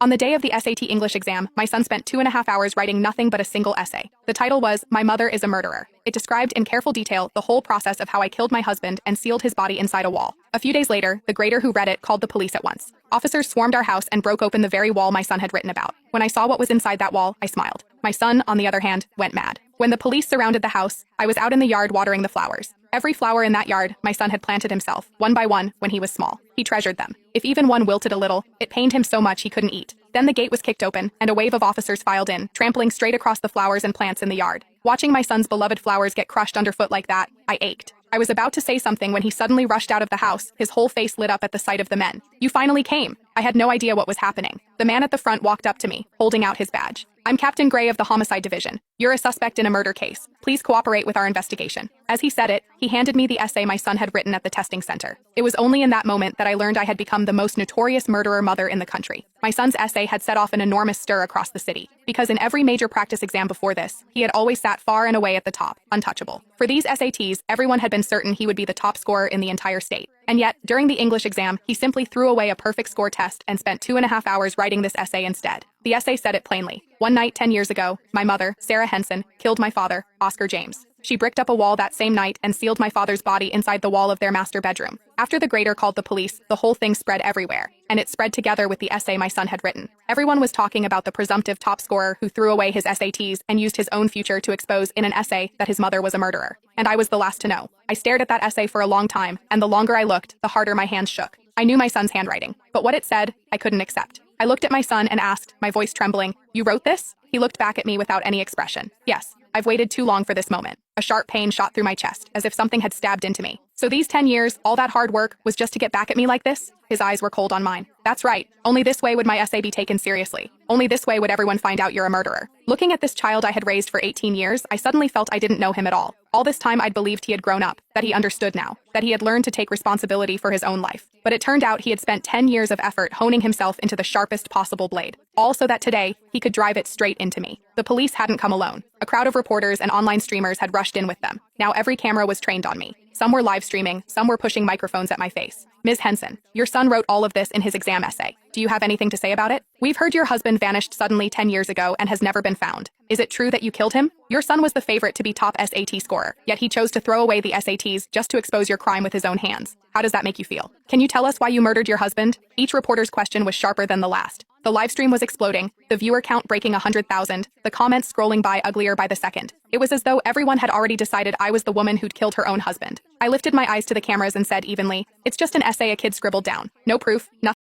On the day of the SAT English exam, my son spent 2.5 hours writing nothing but a single essay. The title was, "My Mother is a Murderer." It described in careful detail the whole process of how I killed my husband and sealed his body inside a wall. A few days later, the grader who read it called the police at once. Officers swarmed our house and broke open the very wall my son had written about. When I saw what was inside that wall, I smiled. My son, on the other hand, went mad. When the police surrounded the house, I was out in the yard watering the flowers. Every flower in that yard, my son had planted himself, one by one, when he was small. He treasured them. If even one wilted a little, it pained him so much he couldn't eat. Then the gate was kicked open, and a wave of officers filed in, trampling straight across the flowers and plants in the yard. Watching my son's beloved flowers get crushed underfoot like that, I ached. I was about to say something when he suddenly rushed out of the house, his whole face lit up at the sight of the men. "You finally came." I had no idea what was happening. The man at the front walked up to me, holding out his badge. "I'm Captain Gray of the Homicide Division. You're a suspect in a murder case. Please cooperate with our investigation." As he said it, he handed me the essay my son had written at the testing center. It was only in that moment that I learned I had become the most notorious murderer mother in the country. My son's essay had set off an enormous stir across the city, because in every major practice exam before this, he had always sat far and away at the top, untouchable. For these SATs, everyone had been certain he would be the top scorer in the entire state. And yet, during the English exam, he simply threw away a perfect score test and spent 2.5 hours writing this essay instead. The essay said it plainly. One night 10 years ago, my mother, Sarah Henson, killed my father, Oscar James. She bricked up a wall that same night and sealed my father's body inside the wall of their master bedroom. After the grader called the police, the whole thing spread everywhere, and it spread together with the essay my son had written. Everyone was talking about the presumptive top scorer who threw away his SATs and used his own future to expose in an essay that his mother was a murderer. And I was the last to know. I stared at that essay for a long time, and the longer I looked, the harder my hands shook. I knew my son's handwriting, but what it said, I couldn't accept. I looked at my son and asked, my voice trembling, "You wrote this?" He looked back at me without any expression. "Yes, I've waited too long for this moment." A sharp pain shot through my chest, as if something had stabbed into me. "So these 10 years, all that hard work, was just to get back at me like this?" His eyes were cold on mine. "That's right. Only this way would my essay be taken seriously. Only this way would everyone find out you're a murderer." Looking at this child I had raised for 18 years, I suddenly felt I didn't know him at all. All this time I'd believed he had grown up, that he understood now, that he had learned to take responsibility for his own life. But it turned out he had spent 10 years of effort honing himself into the sharpest possible blade. All so that today, he could drive it straight into me. The police hadn't come alone. A crowd of reporters and online streamers had rushed in with them. Now every camera was trained on me. Some were live streaming, some were pushing microphones at my face. "Ms. Henson, your son wrote all of this in his exam essay. Do you have anything to say about it? We've heard your husband vanished suddenly 10 years ago and has never been found. Is it true that you killed him? Your son was the favorite to be top SAT scorer, yet he chose to throw away the SATs just to expose your crime with his own hands. How does that make you feel? Can you tell us why you murdered your husband?" Each reporter's question was sharper than the last. The live stream was exploding, the viewer count breaking 100,000, the comments scrolling by uglier by the second. It was as though everyone had already decided I was the woman who'd killed her own husband. I lifted my eyes to the cameras and said evenly, "It's just an essay a kid scribbled down. No proof, nothing."